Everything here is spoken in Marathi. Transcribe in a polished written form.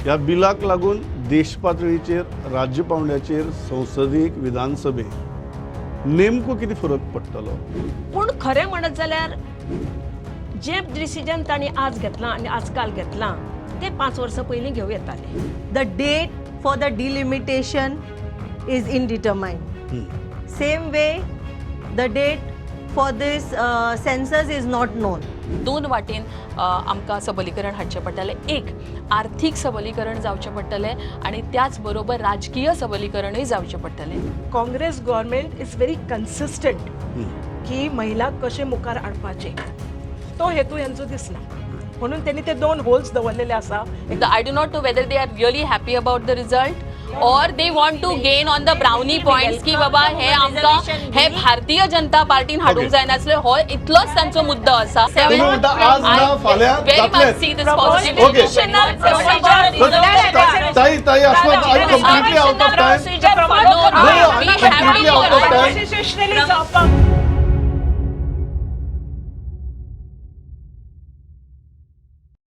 ह्या बिलाक लागून देश पातळीचेर राज्य पावंड्याचेर संसदीक विधानसभेक नेमको कितें फरक पडटलो? पूण खरें म्हणत जाल्यार जे डिसिजन तांणी आज घेतलां आनी आजकाल घेतलां ते 5 वर्सां पयलीं घेवं येताले. The date for the delimitation is indeterminate. Same way, the date for this census is not known. दोन वाटेन आमकां सबलीकरण हाडचें पडटलें. एक आर्थीक सबलीकरण जावचें पडटलें आनी त्याच बरोबर राजकीय सबलीकरणूय जावचें पडटलें. Congress government is very consistent की महिलाक कशें मुखार हाडपाचें तो हेतू यांचो दिसना म्हणून त्यांनी ते 2 होल्स दवरलेले आसा. I do not know whether they are really happy about the result or they want to gain on the brownie points की बाबा हे आमकां हे भारतीय जनता पार्टीन हाडूंक जाय नासले हो इतलोच तांचो मुद्दो आसा. तुम्ही म्हणता आज ना फाल्यां very much जातलेच. see this positive Okay. ताई आस्वाद I completely out of time. No, we have completely out of time. Constitutionally जावपाक